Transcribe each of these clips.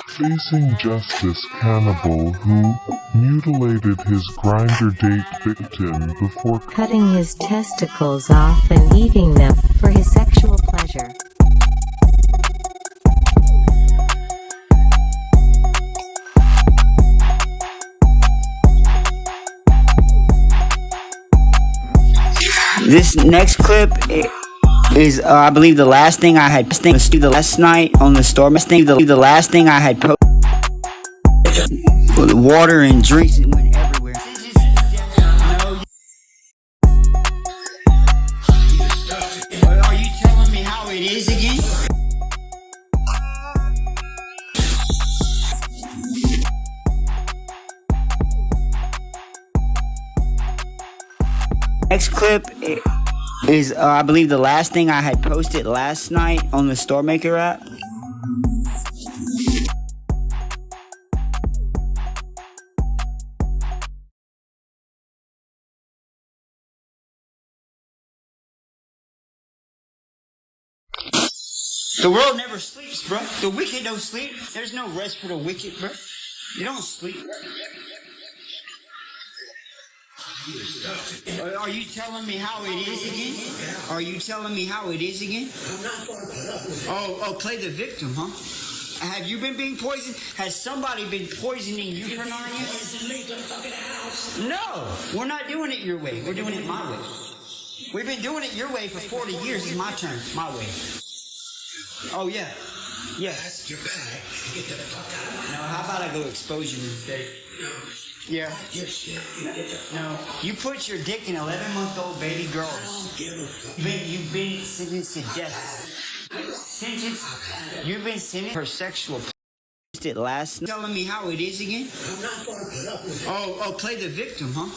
Facing justice, cannibal who mutilated his Grindr date victim before cutting his testicles off and eating them for his sexual pleasure. This next clip is, I believe, the last thing I had posted the last night on the store. The last thing I had posted. Water and drinks went everywhere. Are you telling me how it is again? Next clip is, I believe, the last thing I had posted last night on the Store Maker app. The world never sleeps, bro. The wicked don't sleep. There's no rest for the wicked, bro. You don't sleep. Are you telling me how it is again? Are you telling me how it is again? Oh, play the victim, huh? Have you been being poisoned? Has somebody been poisoning you for knowing you? No, we're not doing it your way. We're doing it my way. We've been doing it your way for 40 years. It's my turn, my way. Oh, yeah. Yes. You're bad. Get the fuck out of my house. No, how about I go expose you instead? No. Yeah. No. You put your dick in 11-month-old baby girls. You've been sentenced to death. You've been sentenced for sexual. It last night. Telling me how it is again? I'm not gonna put up with it. Oh, play the victim, huh?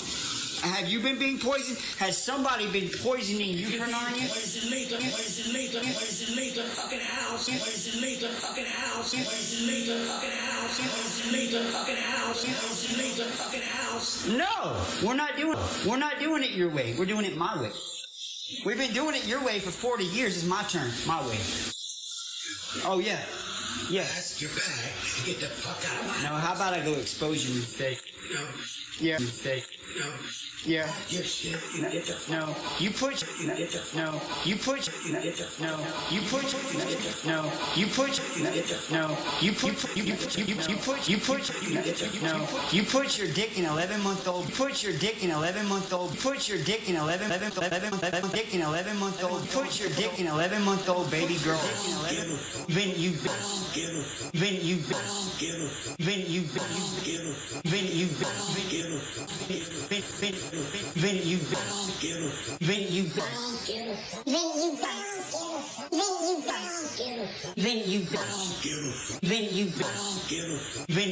Have you been being poisoned? Has somebody been poisoning you for knowing you? Poison me, the fucking house. Poison me, the fucking house. Poison me, the fucking house. Poison me, the fucking house. Poison me, the fucking house. No, we're not doing it your way. We're doing it my way. We've been doing it your way for 40 years. It's my turn, my way. Oh, yeah. Yes. You're bad. Get the fuck out of my house. No, how about I go expose you instead? No. Yeah. Mistake. No. Yeah. You're shit. No. You put. No. You put. No. You put. No. You put. No. You put. You put. No. You put your dick in 11-month-old. Put your dick in 11-month-old. Put your dick in 11-month-old. Dick in 11-month-old. Put your dick in 11-month-old baby girl.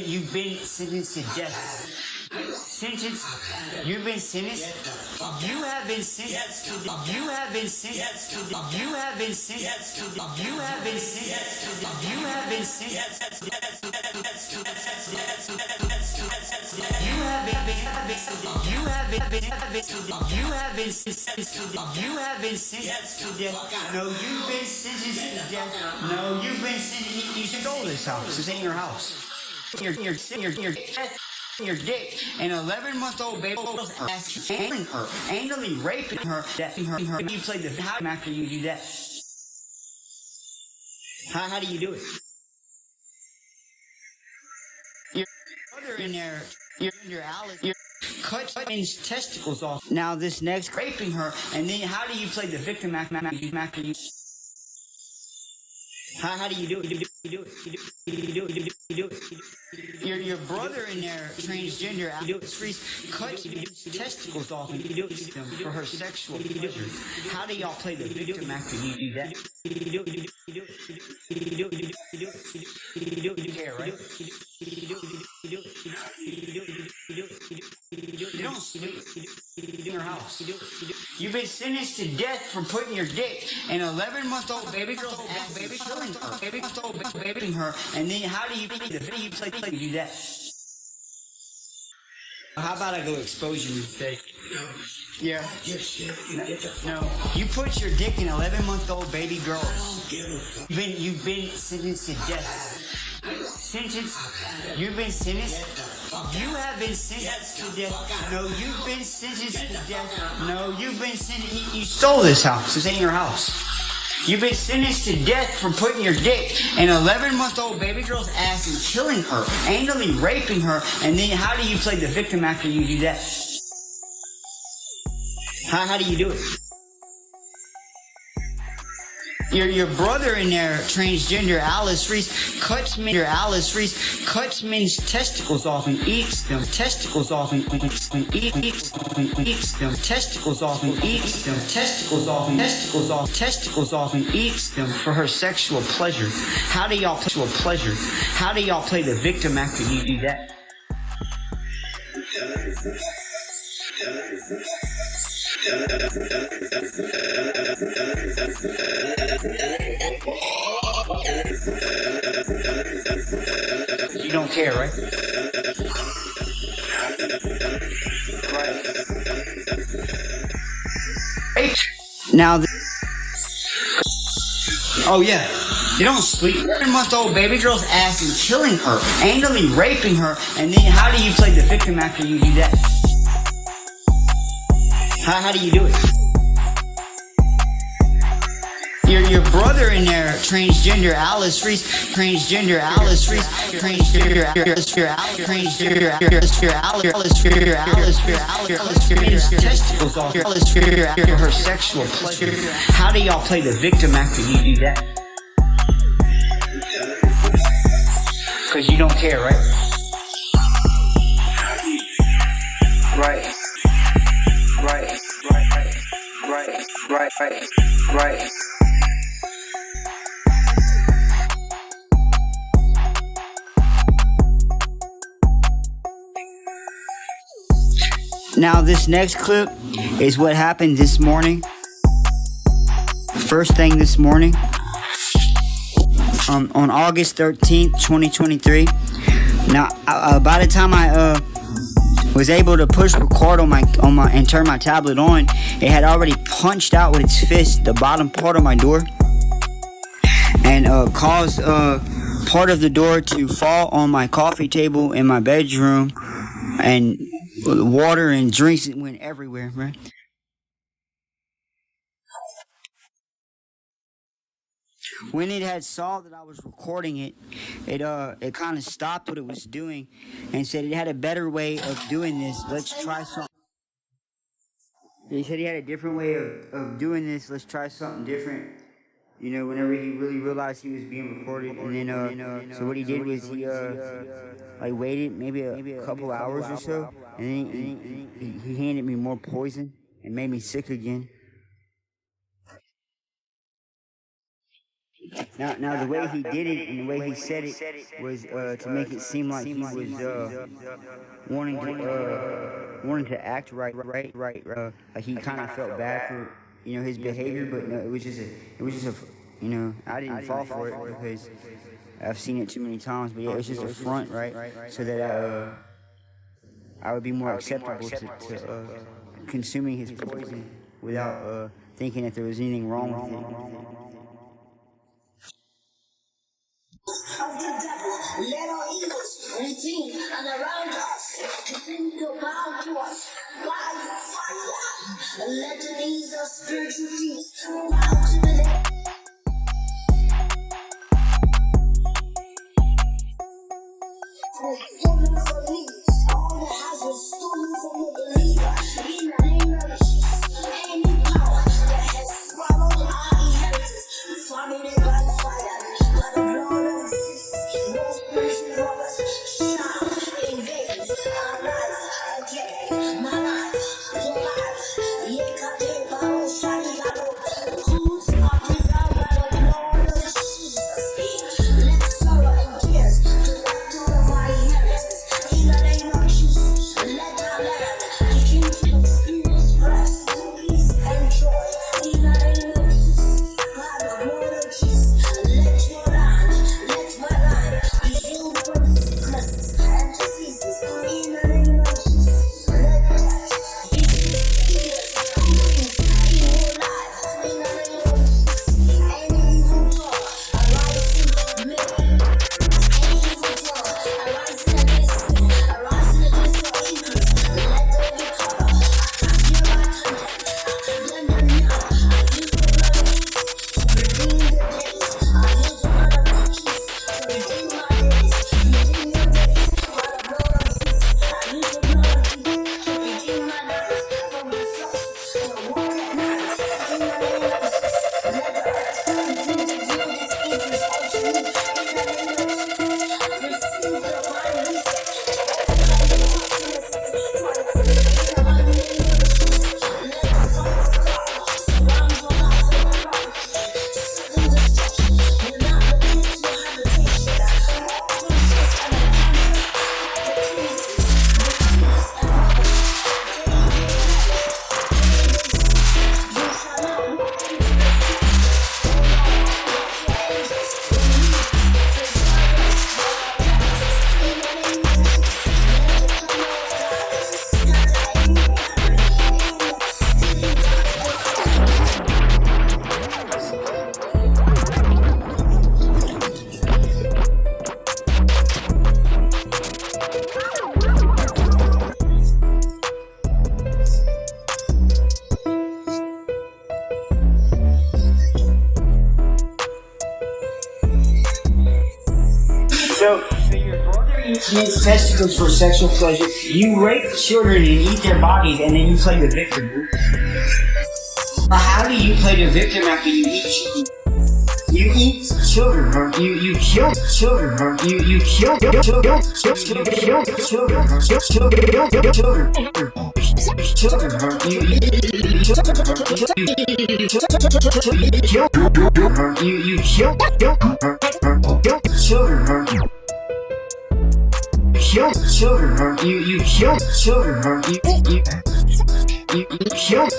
You've been sentenced to death. You've been sentenced. You have been sentenced to. You have been sentenced to. You have been sentenced to. You have been sentenced to. You have been sentenced. You have been. You have been sentenced to death. No, you've been sentenced to death. No, you've been sentenced. You should go to this house. This ain't your house. Your dick, an 11-month-old baby handling her, anally raping her, deathing her. You play the how after you do that. How do you do it? Your brother in there, your Alex, your cut his testicles off. Now this next raping her, and then how do you play the victim after you? How do you do it? You do it. Your brother in there, transgender, cuts testicles off and you do it for her sexual pleasure. How do y'all play the victim after you do that? You care, right? You don't sleep in your house. You've been sentenced to death for putting your dick in 11-month-old baby girl's ass, killing her, and then how do you play the video? You do that. How about I go expose you instead? No. Yeah. You're shit. No. You put your dick in 11-month-old baby girls. You've been sentenced to death. sentenced. You've been sentenced. You have been sentenced to death. No, you've been sentenced to death. No, you've been sentenced. You stole this house. This ain't your house. You've been sentenced to death for putting your dick in an 11-month-old baby girl's ass and killing her, anally raping her, and then how do you play the victim after you do that? How do you do it? Your brother in there, transgender Alice Reese, cuts men's testicles off and eats them. Testicles off and eats them. Testicles off and eats them. Testicles off and eats them for her sexual pleasure. How do y'all play the victim after you do that? You don't care, right? Right. Now, oh yeah, you don't sleep. 11-month-old baby girl's ass and killing her, anally raping her, and then how do you play the victim after you do that? How do you do it? Your brother in there, transgender Alice Reese, transgender Alice Reese, transgender testicles off after her sexual pleasure. How do y'all play the victim after you do that? Because you don't care, right? Right. Right. Now this next clip is what happened this morning. First thing this morning, on August 13th, 2023. Now, by the time I was able to push record on my and turn my tablet on, it had already punched out with its fist the bottom part of my door and caused part of the door to fall on my coffee table in my bedroom, and water and drinks went everywhere, right? When it had saw that I was recording it, it kind of stopped what it was doing and said it had a better way of doing this. Let's try something. He said he had a different way of doing this. Let's try something different. You know, whenever he really realized he was being recorded, and then so what he did was he waited maybe a couple hours or so, and then he handed me more poison and made me sick again. Now the way he did it and the way he said it was to make it seem like he was wanting to act right. Like he kind of felt bad for his behavior, but no, it was just a I didn't fall for it because I've seen it too many times. But yeah, it was just a front, right? So that I would be more acceptable to consuming his poison without thinking that there was anything wrong with it. Of the devil, let our evils redeem and around us, continue to bow to us by fire, and let the knees of spiritual deeds bow to the Lord. Stolen from me, all that has been stolen from the believer, in the name of Jesus, any power that has swallowed our inheritance, vomit it by fire, by the blood of Jesus. No spiritual robbers shall invade our life again. My life, your life, yekate baro shani baro. So your brother eats men's testicles for sexual pleasure. You rape children and eat their bodies, and then you play the victim. How do you play the victim after you eat children? You eat children, bro. You kill children, bro. You kill children, children, bro. You kill children, bro. Kill children, bro. You kill children, bro. You kill. You kill children, bro. You kill children.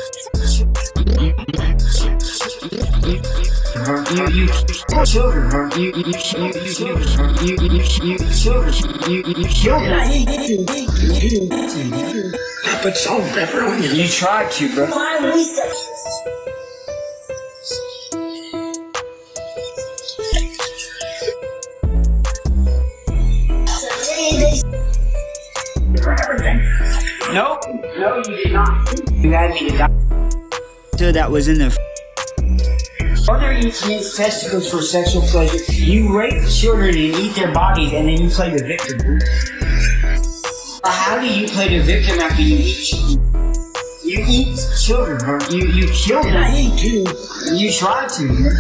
I put salt and pepper on you. You tried to, bro. Find research. No, you did not. You had me to die. That was in the brother eats men's testicles for sexual pleasure. You rape children and eat their bodies, and then you play the victim. How do you play the victim after you eat children? You eat children, bro. You kill them. I ate too. You tried to, bro.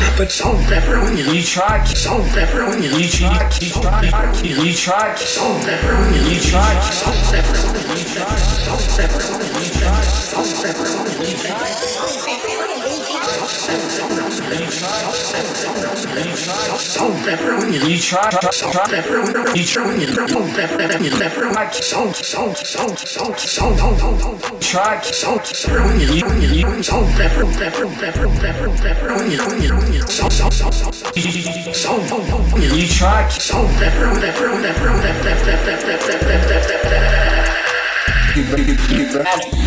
I put salt and pepper on you. You tried to. Salt and pepper on you. You tried to. You tried to. Salt and pepper on you. You tried to. Salt and pepper on you. You tried salt and pepper on you. You tried salt and pepper on you. You tried salt and pepper on you. Salt and pepper on you. You tried Salt and pepper on you. You tried salt and pepper on you. Pepper on you. Salt, salt, salt, salt, salt, salt, tried to. salt, pepper on you. Salt, pepper, pepper, pepper, pepper, pepper on you. Salt, salt, salt, salt, salt, on you. You tried to. Salt, pepper, pepper, pepper,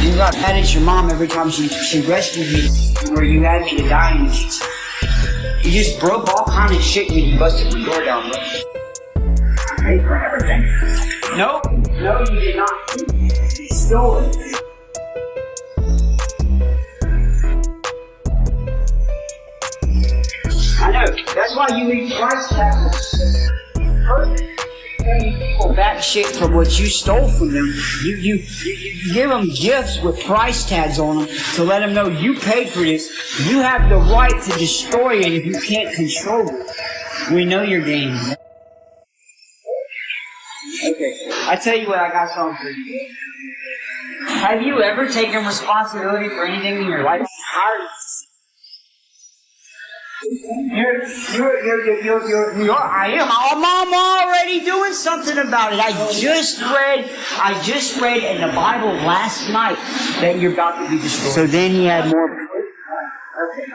You got mad at your mom every time she rescued me, or you had me to die in the kitchen. You just broke all kind of shit when you busted the door down, bro. I paid for everything. No, you did not. You stole it. I know. That's why you eat price tags. Perfect. People back shit from what you stole from them. You give them gifts with price tags on them to let them know you paid for this. You have the right to destroy it if you can't control it. We know your game. Okay, I tell you what, I got something for you. Have you ever taken responsibility for anything in your life? I'm already doing something about it. I just read in the Bible last night that you're about to be destroyed. So then he had more. Okay,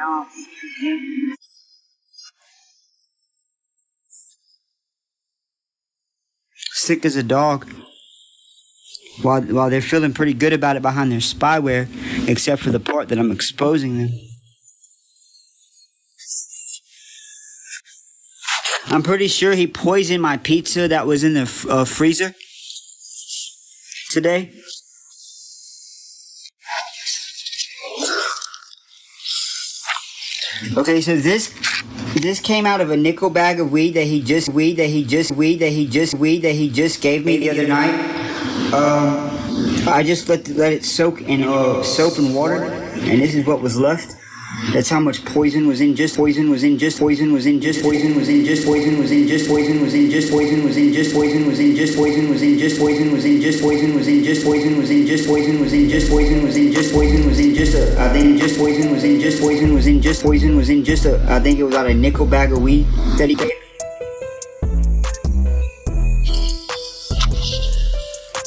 sick as a dog. While they're feeling pretty good about it behind their spyware, except for the part that I'm exposing them. I'm pretty sure he poisoned my pizza that was in the freezer today. Okay, so this came out of a nickel bag of weed that he just gave me the other night. I just let it soak in soap and water, and this is what was left. That's how much poison was in just poison was in just poison was in just poison was in just poison was in just poison was in just poison was in just poison was in just poison was in just poison was in just poison was in just poison was in just poison was in just poison was in just poison was in just I think just poison was in just poison was in just poison was in just I think it was out of a nickel bag of weed that he gave.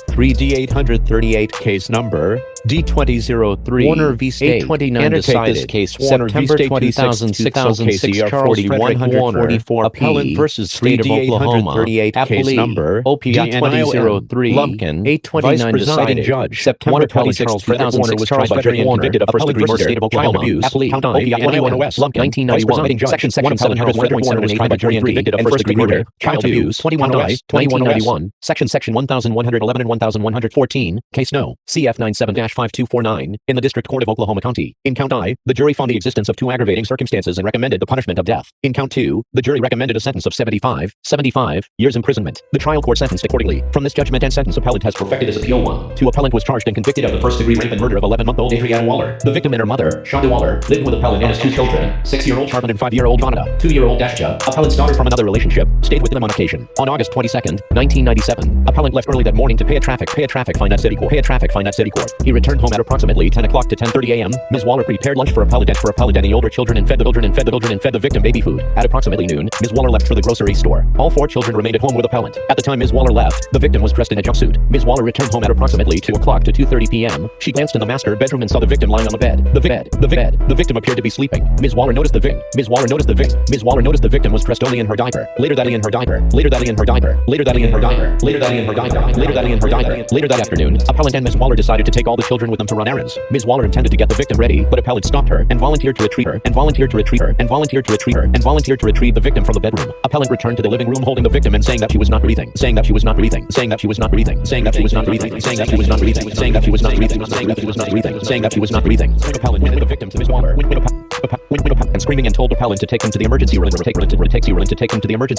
3D838 case number D2003 Warner v. State. 829 Annotate decided. this case. Warner v. September State 2006 KCR Charles Frederick Warner, 4144 Appellant versus State of Oklahoma. 3D838 case Appellee, number OPI 2003 Lumpkin 829 Vice Presiding decided. Judge September 26, 26, 2006 Charles Frederick Warner convicted of first-degree murder, State of Oklahoma. child abuse, Appellee count OPI 21 OS Lumpkin, 1991 Section 700 Frederick Warner was tried by jury and convicted of first-degree murder, child abuse, 21 OS 2191 Section 1111 and 1114 Case No CF 97-1 1-5249 in the District Court of Oklahoma County. In Count I, the jury found the existence of 2 aggravating circumstances and recommended the punishment of death. In Count II, the jury recommended a sentence of 75 years imprisonment. The trial court sentenced accordingly. From this judgment and sentence, appellant has perfected his appeal. 1. 2. Appellant was charged and convicted of the first-degree rape and murder of 11-month-old Adrienne Waller. The victim and her mother, Shonda Waller, lived with appellant and his 2 children, 6-year-old Charbon and 5-year-old Vonda. 2-year-old Dasha, appellant's daughter from another relationship, stayed with them on occasion. On August 22, 1997, appellant left early that morning to pay a traffic fine at City Court. He returned home at approximately 10 o'clock to 10:30 a.m. Ms. Waller prepared lunch for appellant and the older children and fed the victim baby food. At approximately noon, Ms. Waller left for the grocery store. All 4 children remained at home with appellant. At the time Ms. Waller left, the victim was dressed in a jumpsuit. Ms. Waller returned home at approximately 2 o'clock to 2:30 p.m. She glanced in the master bedroom and saw the victim lying on the bed. The victim appeared to be sleeping. Ms. Waller noticed the victim was dressed only in her diaper. Later that afternoon, appellant and Ms. Waller decided to take all the children with them to run errands. Ms. Waller intended to get the victim ready, but appellant stopped her and volunteered to retrieve the victim from the bedroom. Appellant returned to the living room holding the victim and saying that she was not breathing. Appellant went with the victim to Ms. Waller and screaming and told appellant to take them to the emergency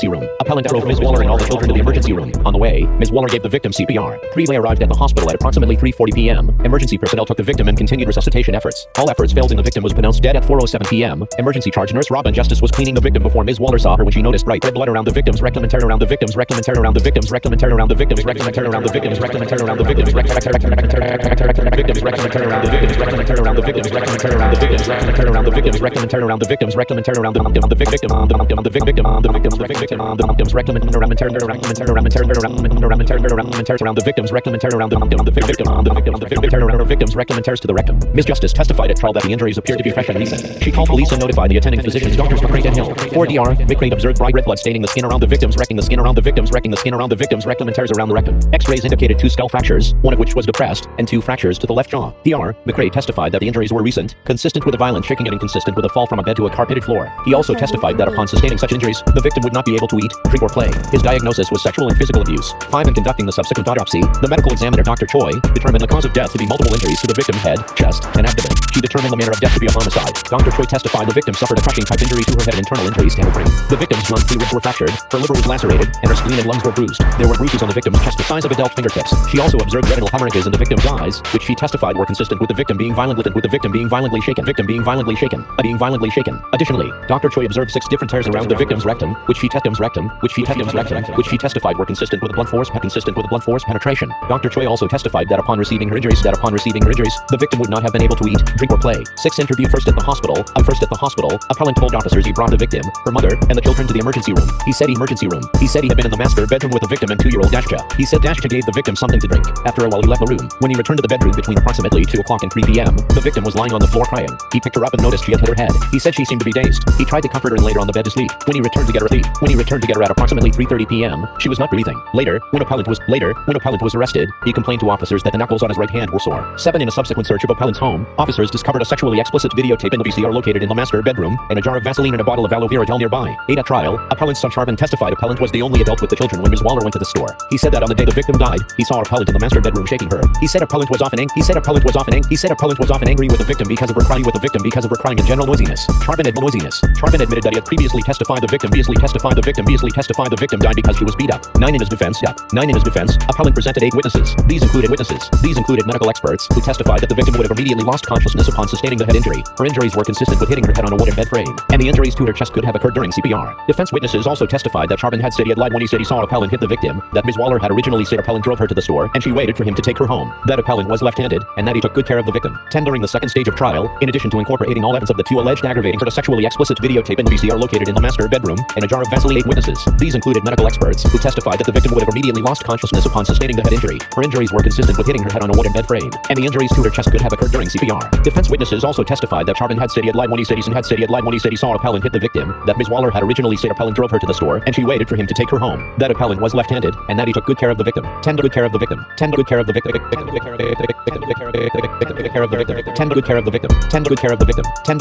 room. Appellant drove Ms. Waller and all the children to the emergency room. On the way, Ms. Waller gave the victim CPR. They arrived at the hospital at approximately 3:40 p.m. Emergency personnel took the victim and continued resuscitation efforts. All efforts failed and the victim was pronounced dead at 4:07 p.m. Emergency charge nurse Robin Justice was cleaning the victim before Ms. Waller saw her when she noticed bright red blood around the victim's rectum and around the victim's rectum and around the victim's rectum and around the victim's rectum and around the victim's rectum and around the victim's rectum and around the victim's rectum and around the victim's rectum and around the victim's rectum and around the victim's rectum and around the victim's rectum and around the victim's rectum and around the victim's rectum and around the victim's rectum and around the victim's rectum and around the victim's rectum and around the victim's rectum and tears to the rectum. Ms. Justice testified at trial that the injuries appeared to be fresh and recent. She called police and notified the attending physicians, Drs. McCrate and Hill. 4 DR, McCrate observed bright red blood staining the skin around the victim's rectum, the skin around the victim's rectum, the skin around the victim's rectum and tears around the rectum. X-rays indicated 2 skull fractures, one of which was depressed, and 2 fractures to the left jaw. DR, McCrate testified that the injuries were recent, consistent with a violent shaking and inconsistent with a fall from a bed to a carpeted floor. He also testified that upon sustaining such injuries, the victim would not be able to eat, drink, or play. His diagnosis was sexual and physical abuse. 5. In conducting the subsequent autopsy, the medical examiner Dr. Choi determined the cause of death to be multiple injuries to the victim's head, chest, and abdomen. She determined the manner of death to be a homicide. Dr. Choi testified the victim suffered a crushing type injury to her head and internal injuries to her brain. The victim's lung ribs were fractured, her liver was lacerated, and her spleen and lungs were bruised. There were bruises on the victim's chest the size of adult fingertips. She also observed retinal hemorrhages in the victim's eyes, which she testified were consistent with the victim being violently shaken. Additionally, Dr. Choi observed 6 different tears around the victim's rectum, which she testified were consistent with blunt force penetration. Dr. Choi also testified that upon receiving her injuries, the victim would not have been able to eat, drink, or play. 6. Interview first at the hospital. Appellant told officers he brought the victim, her mother, and the children to the emergency room. He said he had been in the master bedroom with the victim and 2-year-old Dasha. He said Dasha gave the victim something to drink. After a while he left the room. When he returned to the bedroom between approximately 2 o'clock and 3 p.m., the victim was lying on the floor crying. He picked her up and noticed she had hit her head. He said she seemed to be dazed. He tried to comfort her and laid her on the bed to sleep. When he returned to get her at approximately 3:30 p.m., she was not breathing. Later, when appellant was arrested, he complained to officers that the knuckles on his right hand were sore. 7. In a subsequent search of appellant's home, officers discovered a sexually explicit videotape in the VCR located in the master bedroom, and a jar of Vaseline and a bottle of aloe vera gel nearby. 8. At trial, appellant's son Charbon testified appellant was the only adult with the children when Ms. Waller went to the store. He said that on the day the victim died, he saw appellant in the master bedroom shaking her. He said appellant was often angry with the victim because of her crying and general noisiness. Charbon admitted that he had previously testified the victim died because she was beat up. 9. In his defense, appellant presented 8 witnesses. These included medical experts who testified that the victim would have immediately lost consciousness upon sustaining the head injury. Her injuries were consistent with hitting her head on a wooden bed frame, and the injuries to her chest could have occurred during CPR. Defense witnesses also testified that Charbon had said he had lied when he said he saw appellant hit the victim, that Ms. Waller had originally said appellant drove her to the store, and she waited for him to take her home, that appellant was left-handed, and that he took good care of the victim. 10. During the second stage of trial, in addition to incorporating all evidence of the 2 alleged aggravating for the sexually explicit videotape in the VCR located in the master bedroom, and a jar of Vaseline, 8 witnesses. These included medical experts who testified that the victim would have immediately lost consciousness upon sustaining the head injury. Her injuries were consistent with hitting her head on a wooden bed frame, and the injuries to her chest could have occurred during CPR. Defense witnesses also testified that Charbon had said he had lied when he said he saw appellant hit the victim, that Ms. Waller had originally said appellant drove her to the store, and she waited for him to take her home, that appellant was left-handed, and that he took good care of the victim. 10. Good care of the victim. 10. Good care of the victim. 10. Good care of the victim. 10. Good care of the victim. 10. Good care of the victim. 10.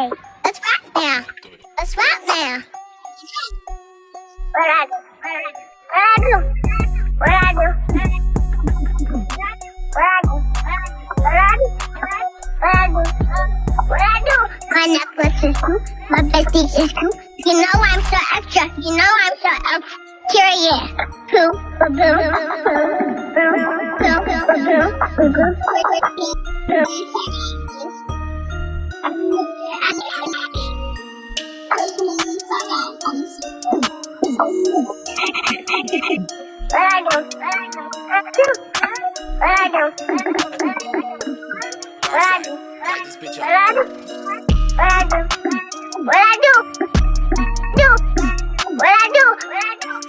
Hey, let's rap now. Let's rap now. What I do? What I do? What I do? What I do? What I do? What I do? What I do? My necklace is cool. My bestie is cool. You know I'm so extra. You know I'm so extra. Curious. Poo.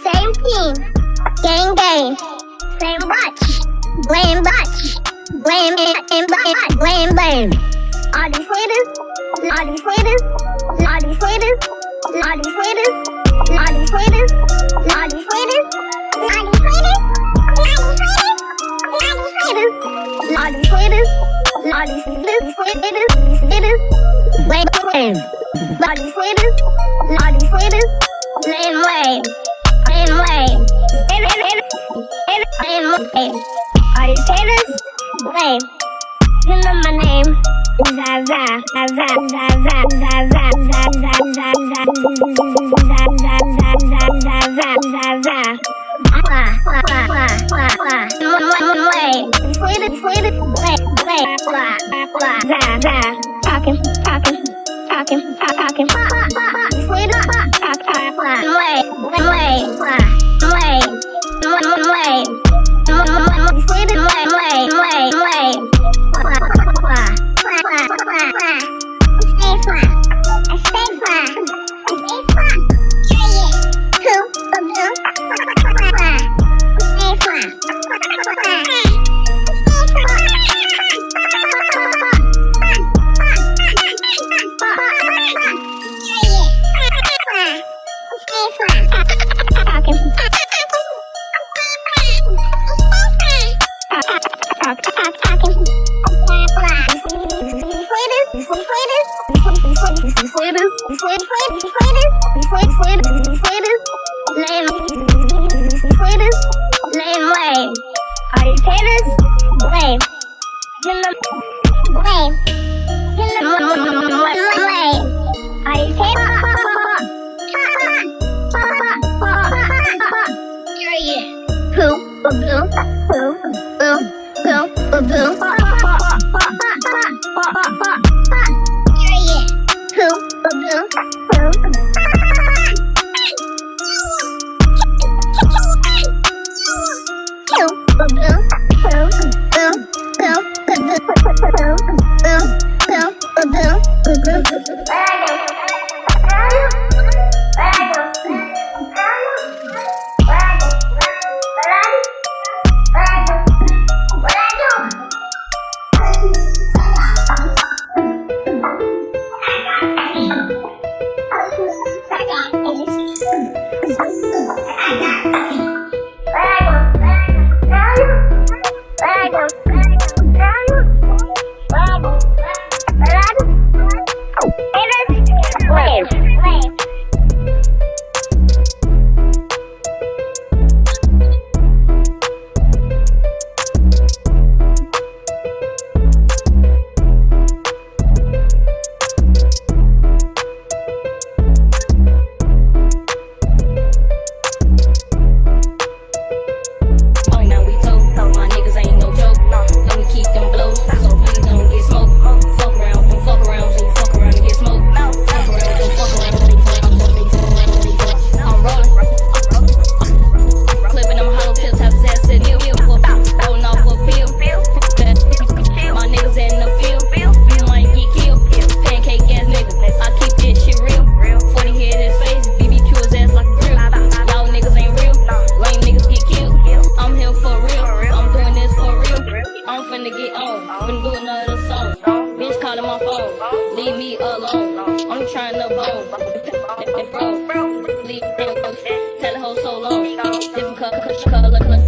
Same team, gang, same bunch, blame. All these haters. You know my name is Zaza.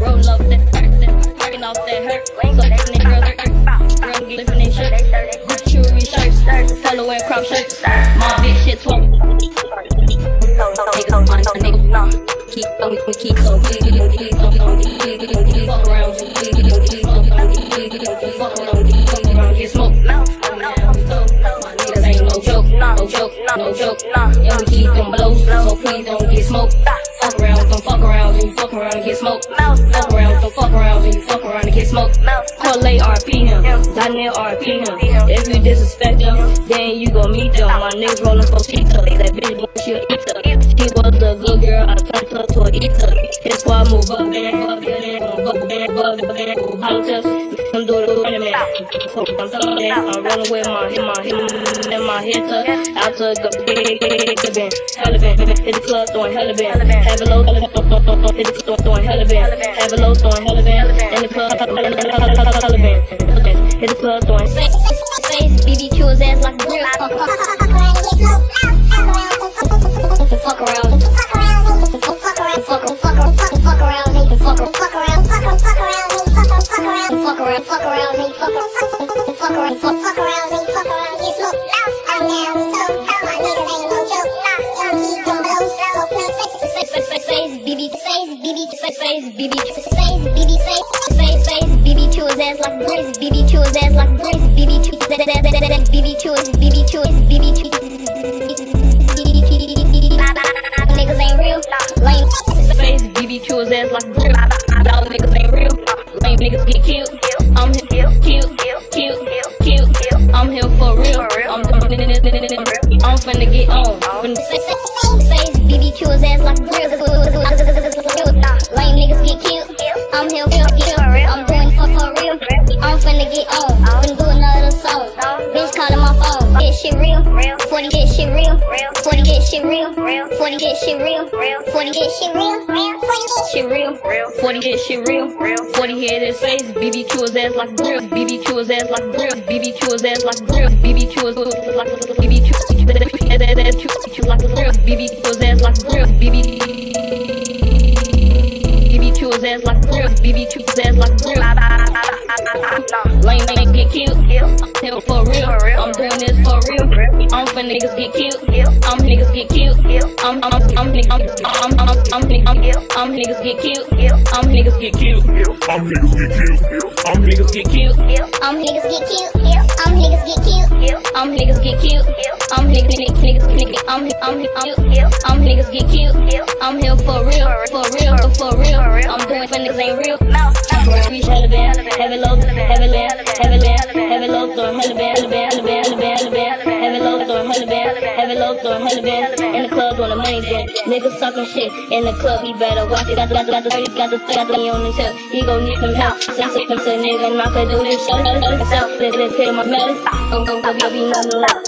Roll up that hurt, working off that hurt. So that nigga, Real living they shirt. Gucci jewelry shirts. Fellow wearing crop shirts. My big shit twerk. Keep so fuck around, get smoked. My niggas ain't no joke, no joke. And we keep them blows, so please don't get smoked. Fuck around, don't fuck around, and you fuck around and get smoked. Fuck around, don't fuck around, and you fuck around and get smoked. Corley RP him, Daniel RP him. If you disrespect them, then you gon' meet them. My niggas rolling for pizza, that bitch she'll eat her. She was a good girl, I turned her to a eater. His squad move up, bang, I'm just, I'm doing the running man. I'm rolling with my hitter. Out to go, hella band. Hit the club, throwing hella band. Have a low, hit the club, throwing hella band. Have a low, throwing hella band. In the club, hella band. Hit the club, throwing face, BBQ his ass like a grill. Fuck around. BB2 his ass like breeze. BB2 his ass like breeze. BB2 niggas ain't real. Lame face. BB2 his ass like breeze. Y'all niggas ain't real. Lame niggas get killed. I'm here, cute. I'm here for real. I'm finna get on. Face. BB2 his ass like breeze. Lame niggas get killed. I'm here for real. I'm doing for real. I'm finna get on. Finna do another song. Bitch calling my phone. Get shit real. 40 get shit real. 40 get shit real. 40 get shit real. 40 get shit real. 40 get shit real. 40 hit his face. BB2 his ass like grill. BB2 his ass like grill. BB2 his ass like grill. BB2 his ass like BB2 like a grill. BB2 his ass like grill. BB2 his ass like grill. BB2 his ass like grill. Lame get killed. I'm for real. I'm doing this for real. I'm for niggas get killed. I'm niggas get killed. I'm niggas get killed. I'm niggas get killed. I'm niggas get killed. I'm niggas get killed. I'm niggas get killed. I'm niggas get killed. I'm niggas get killed. I'm niggas get killed. I'm here for real. I'm doing for niggas ain't real. Reach hella band, heavy low, throwing hella band, heavy low, throwing hella band, in the club on the money band. Niggas talking shit in the club, he better watch it. Got the money on his hip, he gon' need some help. Since it comes to nigga, not gonna do this shit. Let's hit my medal. We be nothing loud.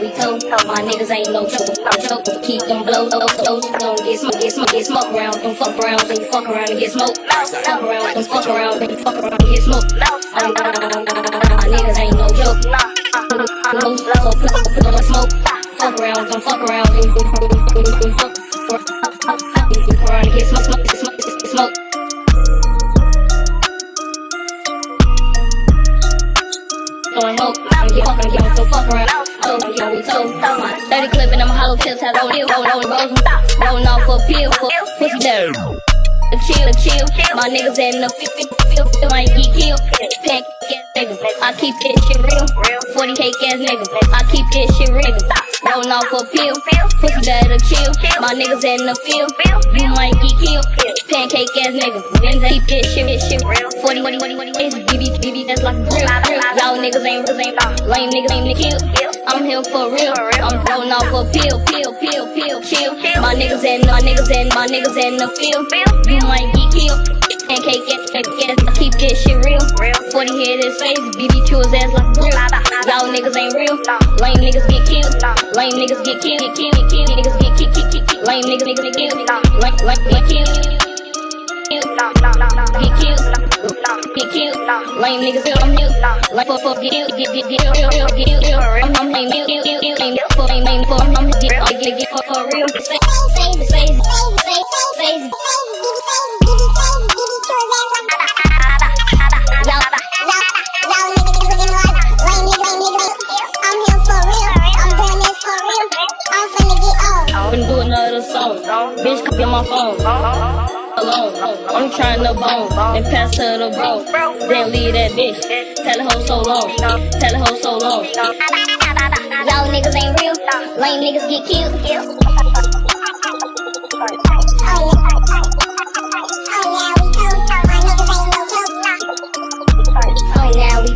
We told my niggas ain't no joke. Keep them blows, don't get smoke around, don't fuck around, then you fuck around and get smoked. Fuck around, don't fuck around, then you fuck around and get smoked. My niggas ain't no joke. So put on smoke. Fuck around, don't fuck around, then you fuck around and get smoke. Throwing hope, don't fuck around. We told 30 clip and them hollow tips has rolling off for pill for pussy down. Chill. My niggas in the feel might get killed. Pack ass niggas, I keep this shit real. 40 cake ass niggas, I keep this shit real. Rolling off for pill, pussy better chill. My niggas in the field, you might get killed. Pancake ass niggas, keep this shit real. 40 BB, that's like real. Y'all niggas ain't lame niggas ain't killed. I'm here for real. I'm rolling off for pill, chill. My niggas in the field, you might get killed. Pancake ass, keep this shit real. 40 hit his face, BB2 his ass like real. Y'all niggas ain't real. Lame niggas get killed. Lame niggas get killed. Niggas get killed. Lame niggas get killed. Like get killed. Get killed. Lame niggas feel I'm new. Like for get killed. I'm lame for I'm get for real. Y'all niggas looking trying to bone and pass her the bro. Then leave that bitch. Tell the hoe so long. Tell the hoe so long. Y'all niggas ain't real. Lame niggas get killed. Oh, now we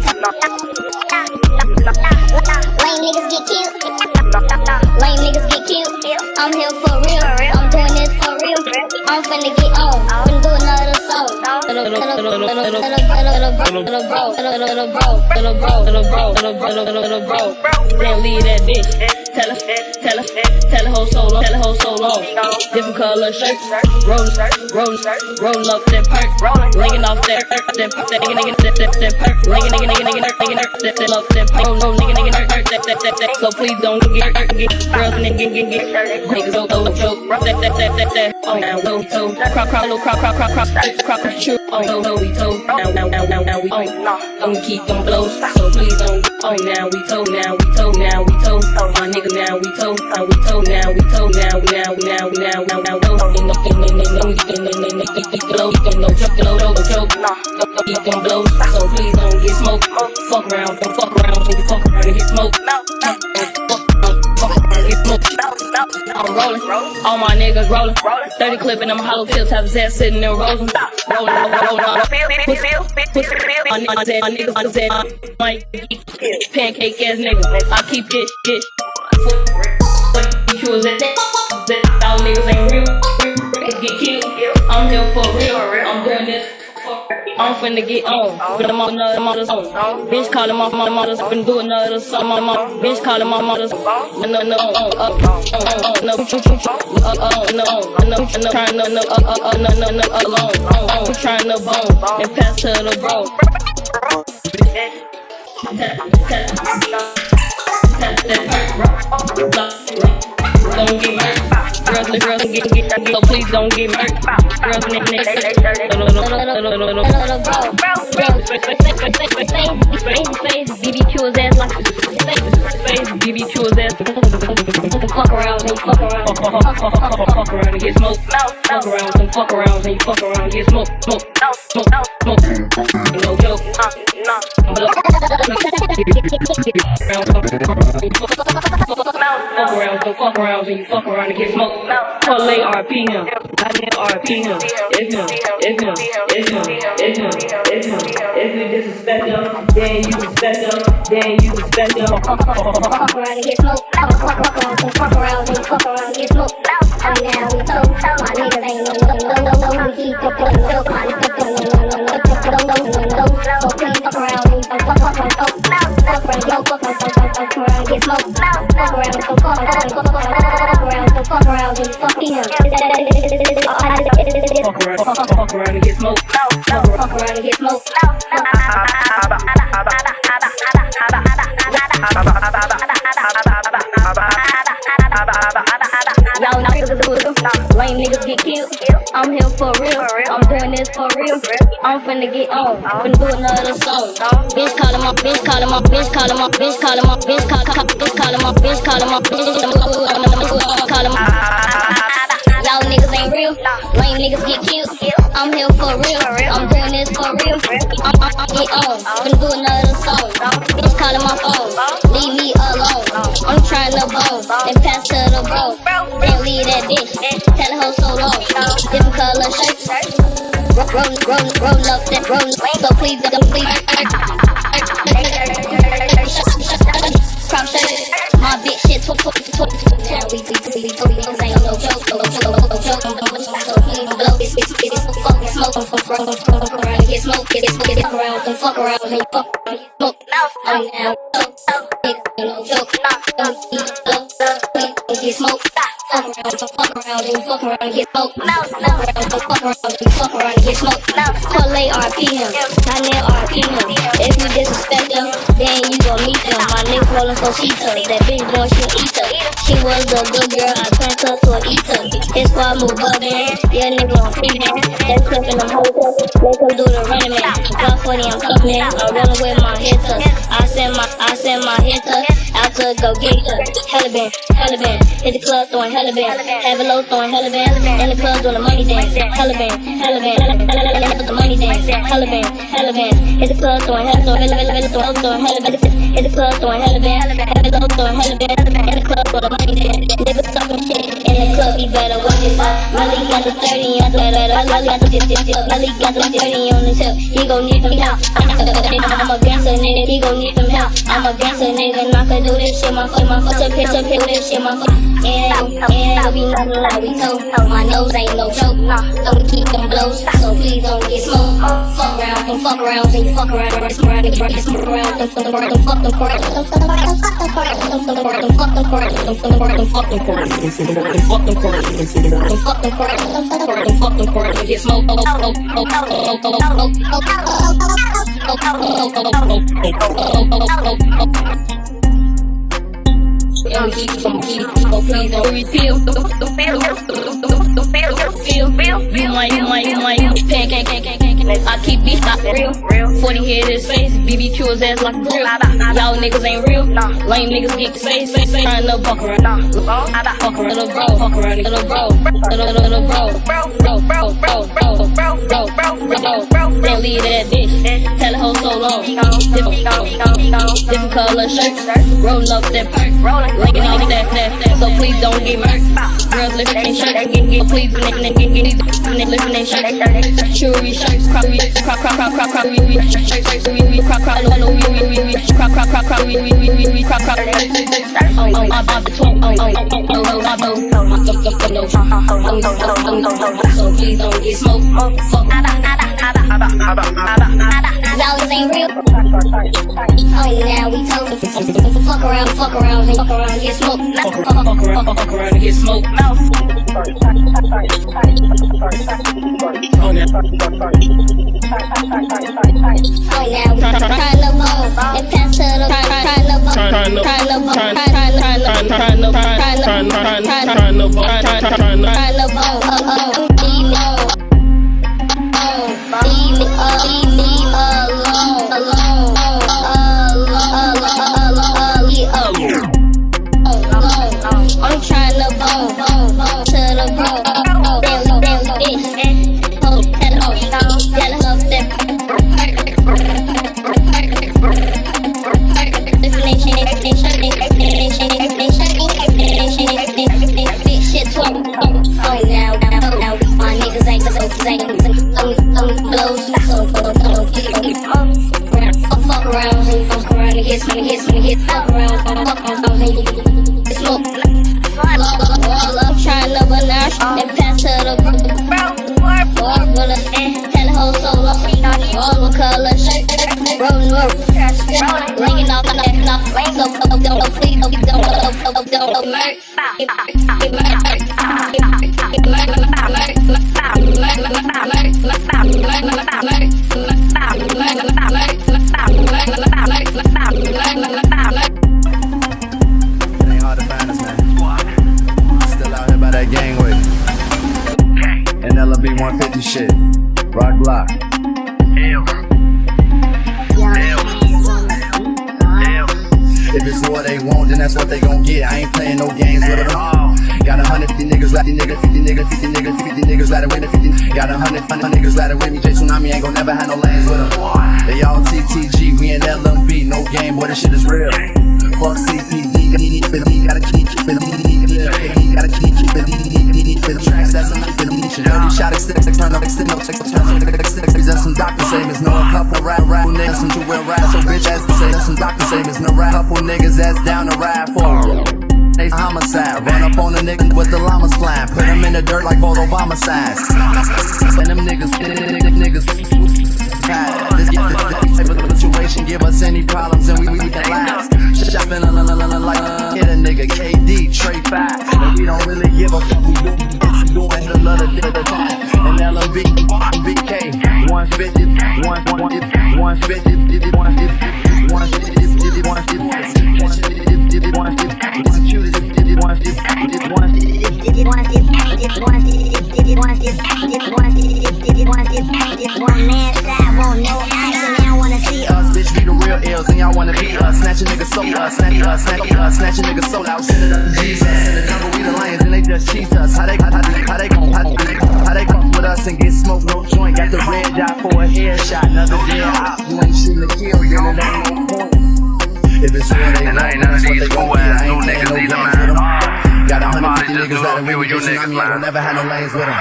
lame niggas get killed. Lame niggas get killed. I'm here for real. I'm doing this for real. I'm finna get on. Finna do another song. Then leave that bitch. Tell her hoe so long. Tell her hoe so long. Different color shirts. Roll up that perk. Linking off that perk. That perk. So please don't get girls and get niggas don't joke. Oh now we told. Crop shoot. Oh no we told. Now we don't keep them blows. So please don't. Oh now we told. My nigga now we told. Now we told. Now keep them blows. So please don't get smoked. Fuck around and get smoked. I'm rolling, all my niggas rolling. 30 clip and them hollow tips, have his ass sitting there rolling. Pancake ass nigga, I keep this shit. Y'all niggas ain't real. Get killed. I'm here for real. I'm doing this. I'm finna get on. But I'm on another mother's own. Bitch calling my mother's up and do another song. Bitch calling my mother's up. Trying to bone and pass to the bro. Don't get murked. Girls get so please don't get murked. Girls in the BBQ his ass like BBQ his ass. Fuck around and fuck around and get smoked. Fuck around and fuck around and get smoked. Smoke. No joke. Fuck around and get smoked. Parlay RP him. I didn't RP him. It's him. If you disrespect him, then you respect him. Fuck around and get smoked. Fuck around and get smoked. Oh, now we told. My niggas ain't no. We keep the joke. My niggas ain't no. So please fuck around and fuck around and get smoked. Fuck around and fuck around and fucking him. Fuck around and get smoked. Fuck around and get smoked. Y'all lame niggas get killed. I'm here for real. I'm doing this for real. I'm finna get on. Finna do another song. Bitch calling my bitch. Y'all niggas ain't real. Lame niggas get killed. I'm here for real. I'm doing this for real. I'm get on. Finna do another song. Bitch calling my phone. Leave me alone. I'm trying to bone and pass to the bro. Then leave that bitch. Tell her hoe so long. Different color shirts. Roll up that roll. So please don't crop shirt. My bitch shit. Now we ain't no joke. So please blow this fucking smoke. Fuck around and get smoked. Fuck around and fuck around and fuck smoke. I'm now ain't no joke. Don't get smoked. Fuck around and get smoked. Fuck around and get smoked. Parlay RP him. I nail RP him. If you disrespect them, then you gon' meet them. My nigga rollin' so she took. That bitch born, she eat her. She was a good girl, I turned her to an eater. His squad move up in. Yeah, nigga on free man. That's clipping them hoes. They come do the running man. Block 40, I'm coming in. I'm rollin' with my hitters. I send my hitters out club, go get it. Hella band, hit the club throwing hella band, have a low throwing hella band, in the club doing the money dance, hella band, the money dance, hella band, hit the club throwing hella band, hit the club throwing hella band, have a low throwing hella band, in the club doing the money dance, niggas talking shit, in the club you better watch this. Melly got the 30 on the Melly got the 30 on his hip, he gon' need some help. I'm a gangster nigga, he gon' need some help. I'm a gangster nigga, and I can do this shit, my fuck, so piss up here, this shit, my fuck. And it'll be nothing like we told. My nose ain't no joke, don't keep them blows, so please don't get smoked. Fuck around, and fuck around, and you fuck around, and smoke around, and fuck them correct, don't fuck them correct, don't fuck them correct, don't fuck them correct, don't fuck them correct, don't fuck them correct, don't fuck them correct, don't fuck them correct, don't fuck them correct, don't fuck them correct, don't fuck them correct, don't fuck them correct, don't fuck them correct, don't get smoked. And we keep on please don't repeal. You might pancake. I keep beef not real. 40 hit his face, BBQ his ass like a grill. Y'all niggas ain't real. Lame niggas get the face. Trying to fuck around. Fuck around, little bro. Don't leave that bitch. Tell the hoe so long. Different color shirts. Rolling up that perk. Linking on that. So please don't get murked. Girls lifting their shirts. Please lifting their shirts. Jewelry shirts. So please don't get smoked. Y'all ain't real. Oh, now we told fuck around, get smoked. Fuck around and get smoked. Oh, now trying to bone and pass to the trying I'm trying to bone to the bro. And pass to the tell the whole solo. All the color shirt, rolling up, ringing off, so please don't murk. LB 150 shit. Rock block. If it's what they want, then that's what they gon' get. I ain't playing no games with them. Got 150 niggas, 50 niggas, let it win the 50. Got 100 niggas, let it win me. J Tsunami ain't gon' never have no lanes with them. They all TTG, we in LMB, no game, boy, this shit is real. Fuck CPD, gotta keep it, gotta keep it, tracks, that's some dirty shot, extend, turn up, extend, no text, turn up, that's some doctor say, there's no couple rap niggas, some jewel rap, so bitch ass to say, that's some doctor say, there's no rap, couple niggas that's down to ride for they homicide, run up on a nigga with the llamas flying, put him in the dirt like both Obama signs, and them niggas, this type of situation give us any problems and we can last. Shopping like hit a nigga KD, Trey 5, and we don't really give a fuck. We doing a lot of the time. And LMB, BK, 150, 150. One man side won't know action. They don't wanna see us, bitch. We the real ills, and y'all wanna beat us. Snatch a nigga soul, snatch a nigga soul out. Send it up to Jesus. In the jungle, we the lions, and they just cheat us. How they fuck with us and get smoked, no joint. Got the red dot for a headshot. Another dead op, you ain't shooting to kill, then it ain't no point. If it's real, they know that's what they gon' get. I ain't playing no games with them. Got 150 niggas that are with me, I don't never had no lanes with them.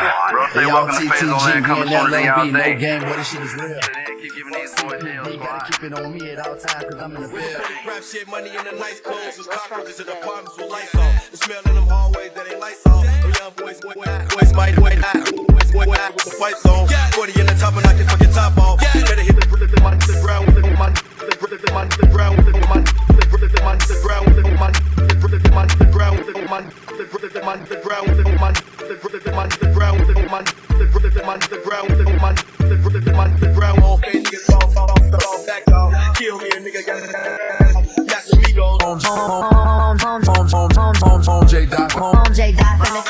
They all TTG, me and that lane B, no game, but this shit is real. You gotta keep it on me at all times, cause I'm in the field. Rap shit, money in the nice clothes. There's cockroaches in apartments with lights on. The smell in them hallways that ain't lights on. The young boys might wait with the fight zone. 40 in the top and knock your fucking top off. Better hit the ground with the man. The ground with the man. The ground with the man. The ground with the man. The ground with the man. The ground with the man. The ground with the man. The ground with the man. The ground on fake niggas fall back off. Kill me a nigga got amigos.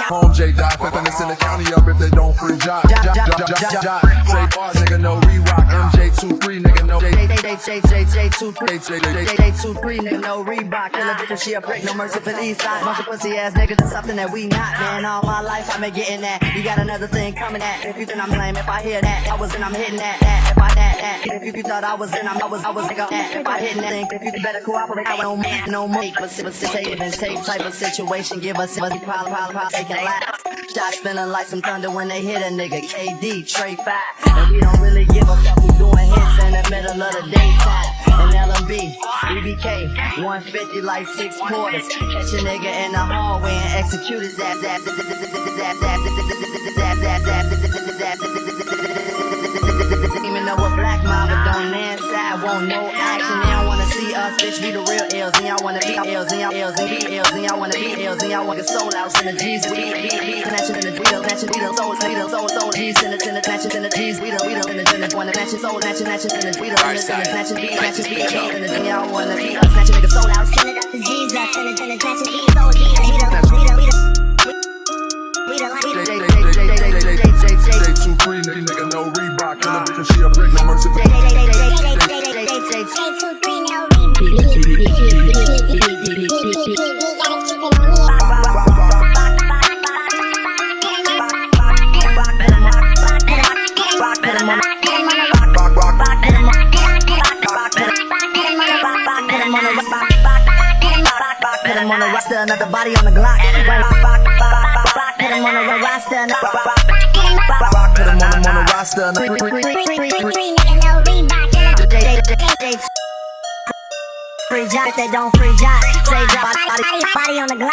Home J Dot Fitness in the county up if they don't free job. Say bars nigga no re-rock. MJ23 nigga no J23 nigga no Reebok. Kill a bitch if she a prick, no mercy for these sides. Bunch of pussy ass niggas, that's something that we not. Man, all my life I've been getting that. You got another thing coming at. If you think I'm lame, if I hear that, I was in, I'm hitting that. If I that. If you thought I was in, I was nigga that. If I hitting that thing, if you better cooperate, I don't make no more. But save and take type of situation, give us a problem, taking laps. Shots feeling like some thunder when they hit a nigga. KD, Trey 5. And we don't really give a fuck, we doing hits in the middle of the daytime. And LMB, BBK, 150 like 6 quarters. Catch a nigga in the hallway and execute his ass. Even though we're black mob, but don't inside, won't no action. They don't wanna see us, bitch, we the real ills. And y'all wanna be ills, and y'all ills, and be ills. And y'all wanna be ills, and y'all wanna get sold out. Send the G's, we snatching in the wheel, snatching, we the soul, G's, in the snatching in the G's, we the in the wanna match it, soul, snatching in the we the snatching, be, in the y'all wanna be us, snatching nigga sold out. Send it up to G's, send it in the snatching, be soul, we the J23 nigga no Reebok. Kill a bitch if she a brick, no mercy for J23 no on the roster, another body on the Glock. Put him on the roster, put him on the roster. Free job, they don't free job. Say drop, body on the Glock.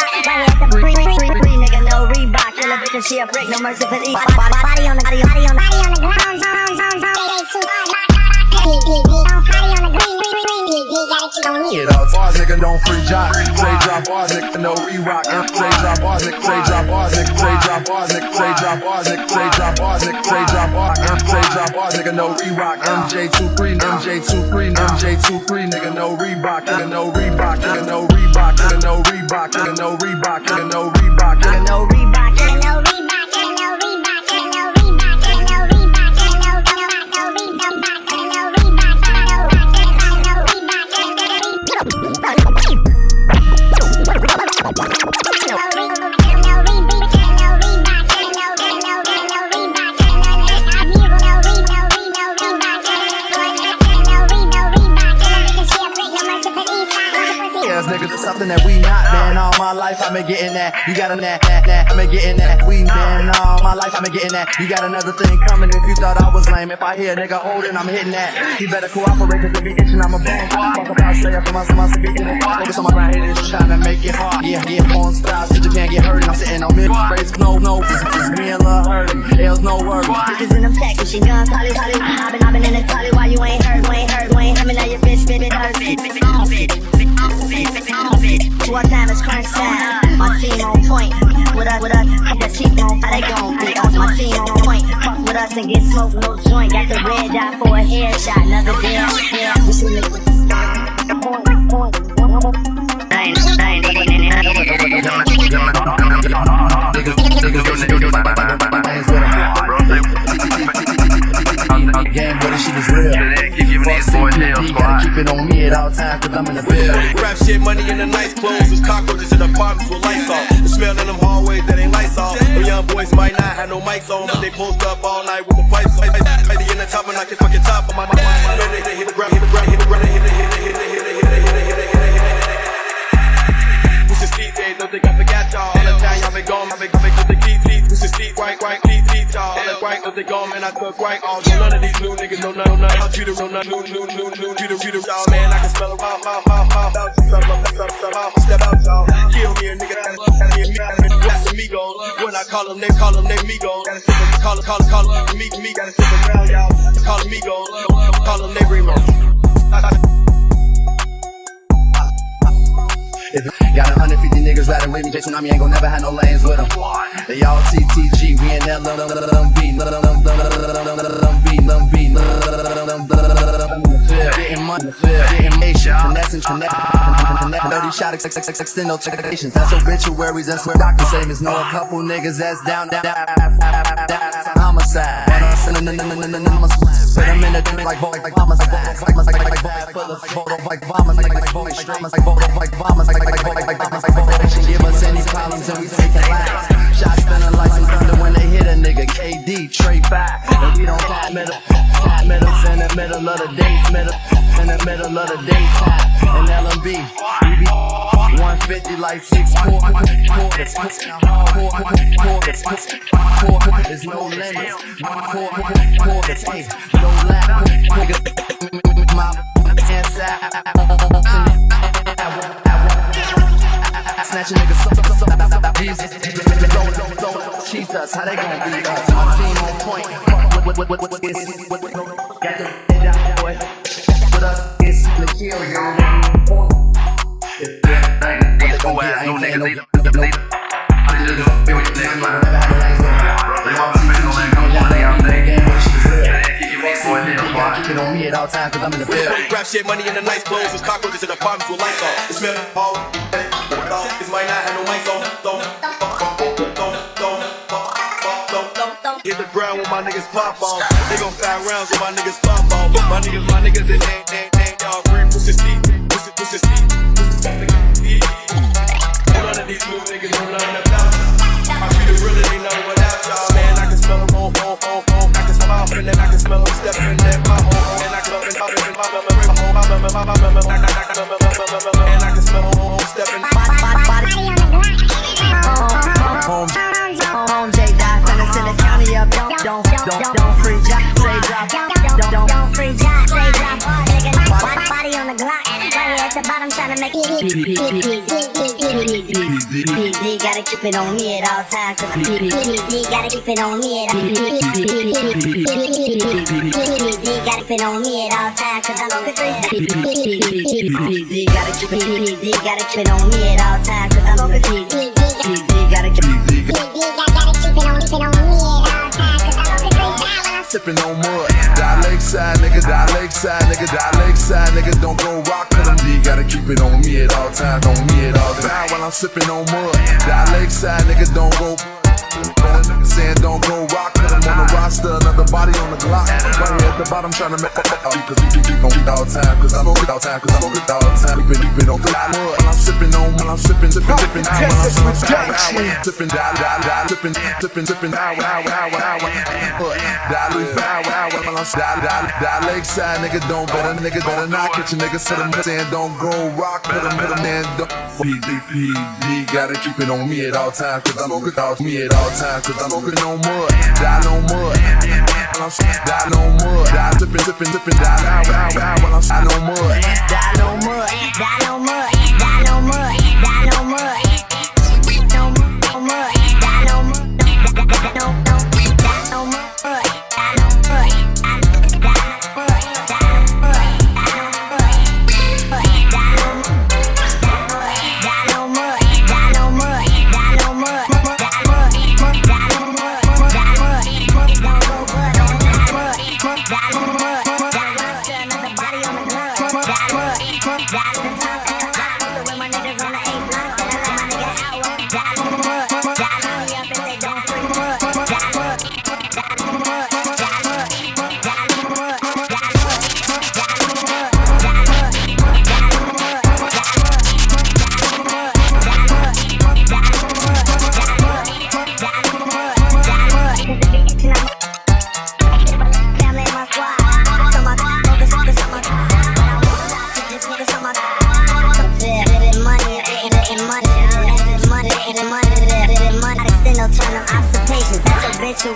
Free nigga, no Reebok. Kill a bitch if she a prick, no mercy for these. Body on the Glock. It all bars, nigga, don't free job. Say drop bars, nigga, no re-rock. Say drop bars, nigga, say drop bars, nigga, say drop bars, nigga, say drop bars, nigga, say drop bars, nigga, say drop bars, say drop bars, nigga, no re-rock. MJ23, nigga, no Reebok, nigga, no Reebok, nigga, no Reebok, nigga, no Reebok, nigga, no Reebok, nigga, no Reebok, nigga, no Reebok, nigga, no Reebok. Niggas is something that we not, man. All my life I've been getting that. You got a that. I've been getting that. We man, all my life I've been getting that. You got another thing coming. If you thought I was lame, if I hear a nigga holding, I'm hitting that. You better cooperate, cause if you itching, I'm a bang. Fuck about stay up for my speaking. Focus on my grind, haters trying to make it hard. Yeah, on style, so you can't get hurt. I'm sitting on mid sprays, no, it's me and Lil Hurdy. L's no worries. Niggas in them taxes, she guns, Holly. I've been in the Holly, why you ain't hurt, Coming out your bitch, spitting hurt. What time is crunch time? My team on point. With us, the cheap on, how they gon' beat us? My team on point. Fuck with us and get smoked, no joint. Got the red dot for a headshot, another damn. We should make point. Game, but this shit is real. Fuck CPD, gotta keep keep it on me at all times, cause I'm in the field. Rap shit, money in the nice clothes. There's cockroaches in apartments with lights off. The smell in them hallways that ain't lights off. Them young boys might not have no mics on, but they post up all night with the pipes on. Lady in the top and knock your fucking top on my mind. Hit the ground, hit the ground, hit the ground, hit the Push the street, they don't think I forgot y'all. All the time y'all been gone, I've been with the key teeth. Push the street, right, teeth, y'all. All the right, don't they gone, man, I took right all. None of these new niggas know none. I'll treat them, treat them, y'all. Man, I can smell them, step out, y'all. Kill me a nigga, that's amigos. When I call them, they amigos. Gotta sit them, call them, me, gotta sit them around, y'all. Call them amigos, call them, they Remo. Got 150 niggas riding with me, J Tsunami ain't gon' never have no lanes with them. They all TTG, we in LMB, getting money, getting nation, finessing, dirty shot, extend no expectations. That's obituaries, that's where doctors say there's no a couple niggas that's down, homicide. Put them in the drink like bombers, like full of photo, like bombers, like voice streams, like photo, like bombers, like give us any problems and we take it live. Shots spinning like some thunder when they hit a nigga. KD, Trey 5, and we don't have middles in the middle of the dates, in the middle of the dates, and LMB, we be 150 like 6 quarters, there's no limits, quarters, hey, no lap, my inside, snatch a nigga, Jesus, cheat us, how they gon' beat us? My team on point, got the boy, with us, it's the kill, yo. Go ass, no niggas, they keep it on me at all times, cause I'm in the field. Grab shit, money in the nice clothes. There's cockroaches in apartments with lights off. The smell of all this might not have no mics on. Hit the ground when my niggas pop on. They gon' 5 rounds when my niggas pop on. My niggas, and y'all free. Push the seat. None of these new niggas know nothing about you. My people really ain't know without y'all. Man, I can smell them on. I can smell off and then I can smell them stepping in my home. And I can smell them and I can smell them stepping. Home J Dot, finna send the county up. Don't free drop, say drop. Don't free drop, say drop. Body on the Glock, right here at the bottom, tryna make it. PD gotta keep it on me at all times. PD gotta keep it on me at all times. PD gotta keep it on me at all times. Cause I'm on the PD gotta keep it on me at all times. Cause I'm on the PD gotta keep it on me at all times. Sippin' on mud, die lakeside, nigga, don't go rock with them. D gotta keep it on me at all times, while I'm sippin' on mud, die lakeside, nigga, don't go. Saying don't go rock with them on the roster, another body on the Glock. Right here at the bottom tryna make cause we keep on it all time, cause I'm on it all time, Keep it on fly mud, while I'm sippin' on, while I'm sippin' out, while I'm sippin' die lakeside, nigga, better not catch a nigga sit him saying don't go rock with him, man, PD gotta keep it on me at all times, cause I'm on it all me at all times, cause I'm on no mud, die no mud, die no mud, die sippin', die while I'm no mud, die no mud, die no mud, die no mud, die no mud, no mud, die no mud, no mud.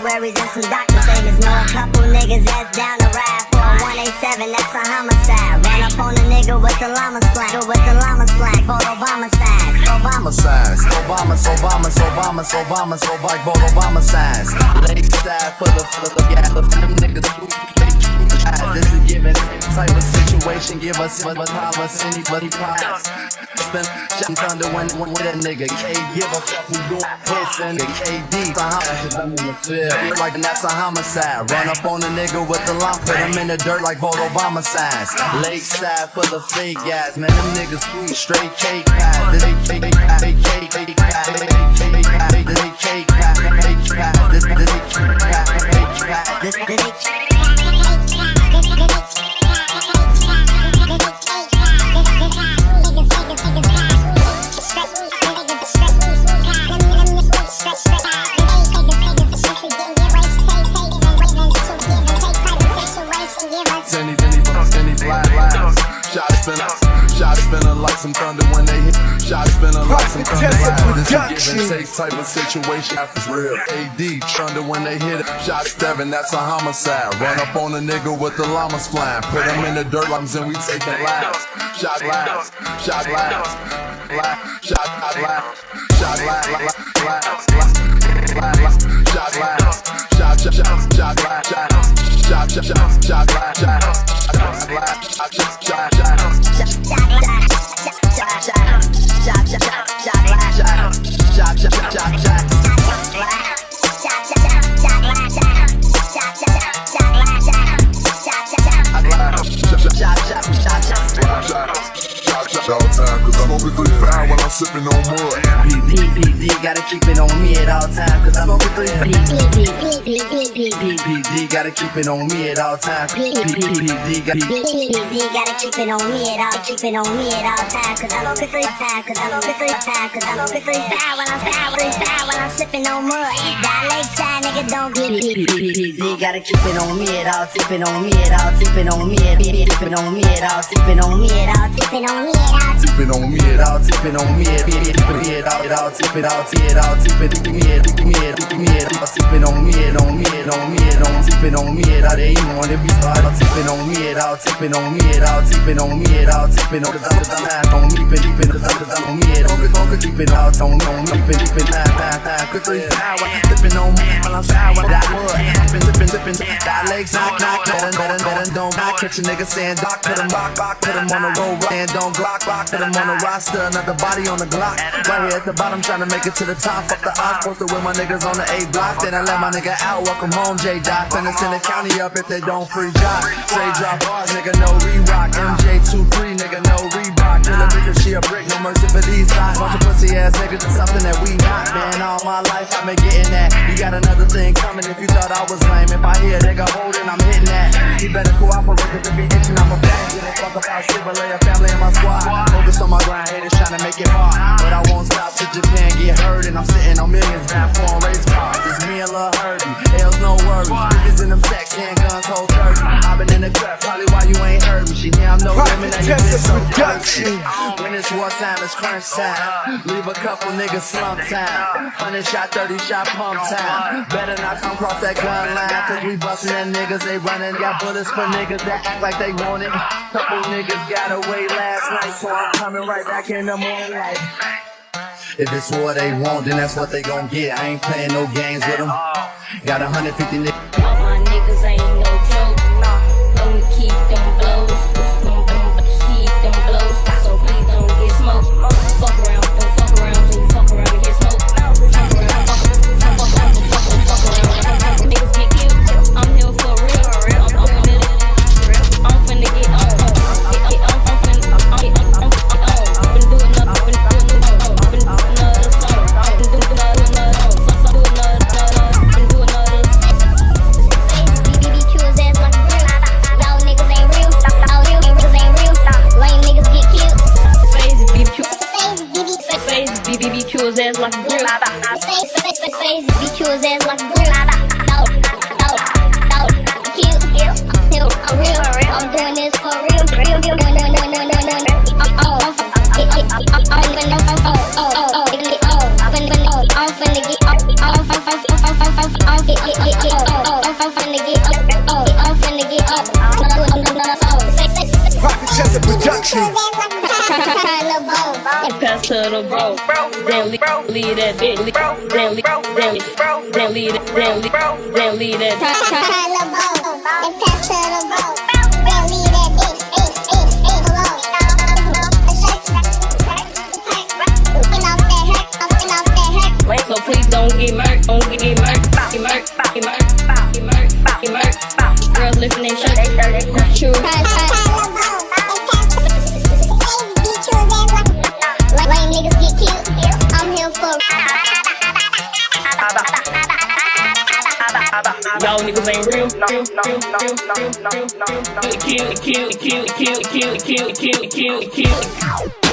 obituaries and some doctor savings. Know a couple niggas that's down to ride for a 187, that's a homicide. Run up on a nigga with the llama flag, with the llama flag, vote Obama signs, Obama signs. Obama signs. Late style for the them niggas. This is giving type of situation. Give us anybody prize. Spin shit thunder when that nigga K give a fuck who doing hits and the KD. I'm in the field like that's a homicide. Run up on a nigga with the lump, put him in the dirt like vote Obama signs. Lake side for the fake guys, man. Them niggas sweet, straight cake pies. This ain't cake pies. They cake pies. This ain't cake pies. This ain't cake pies. Shots spinning like some thunder when they hit. Shots spinning like some thunder. This is give and take type of situation. It's real. AD thunder when they hit it. Shots stepping, that's a homicide. Run up on a nigga with the llamas flying. Put him in the dirt like and we taking lives. Shot lives. Shot lives. Shot lives. Shot lives. Shot lives. Shot all time, cause I'm over 35 when I'm sipping on mud. PPD gotta keep it on me at all time, cause I'm over 35. PPD gotta keep it on me at all time. PPD gotta keep it on me at all time, cause I'm over 35, cause I'm over 35, cause I'm over 35 when I'm sipping on mud. That lakeside nigga don't get it. PPD gotta keep it on me at all, tipping on me at all, tipping on me at all, tipping on me at all, tipping on me at all, tipping on me at all. Tipping on me at all, tipping on me at all, tipping on me at all, tipping on me at all, tipping on me at all, tipping on me at all, tipping on me at all. They even want to be started. Tipping on me at all, tipping on me at all, tipping on me at all, tipping on. Cause I'm on me, tipping on me at all, tipping on me, tipping quickly sour, tipping on me while I'm sour. That wood, tipping, that legs knock, better, don't catch a nigga saying doc, put him rock, put him on the road, and don't glock, put him on the roster, another body on the Glock. Right here at the bottom, trying to make it to the top. Fuck the off, supposed to win my niggas on the A block. Then I let my nigga out, welcome home, J-Dot. Finna send the county up if they don't free job. Straight drop bars, nigga, no re-rock. MJ23, nigga, no Reebok. Kill a nigga, she a brick, no mercy for these guys. Bunch of pussy ass niggas, it's something that we not. Man, all my life I've been getting that. You got another thing coming if you thought I was lame. If I hear a nigga holding, I'm hitting that. You better cooperate, cause if you itching, I'm a bang. Give a fuck about shit, but lay a family in my squad. Focus on my grind, haters trying to make it hard. But I won't stop till Japan get hurt. And I'm sitting on millions down for race cars. It's me and Lil Herbie, L's no worries. Niggas in them sex, handguns, whole curtain. I've been in the crap, probably why you ain't heard me. She hear I'm no limit, now you been so dirty. When it's wartime, it's crunch time. Leave a couple niggas slump time. 100 shot, 30 shot pump time. Better not come cross that gun line, cause we bustin' at niggas, they running. Got bullets for niggas that act like they want it. Couple niggas got away last night, so I'm coming right back in the morning like. If it's what they want, then that's what they gon' get. I ain't playing no games with them. Got 150 niggas. All my niggas ain't no joke. Don't keep them blows. Keep them blows. So please don't get smoked. Fuck around, don't fuck around. So you fuck around and get smoked. Fuck around. Niggas get killed. I'm here for real. I'm finna get on. Ass like a grill. Face beat you his ass like a grill. I'm real. I'm doing this for real. I'm finna get And pass to the bro. Then leave that bitch. Then leave that. And pass to the bro. Then leave that bitch. So please don't get murked. Girls lifting their shirt. That's true. Lame niggas get killed. I'm here for. Y'all niggas ain't real. Kill.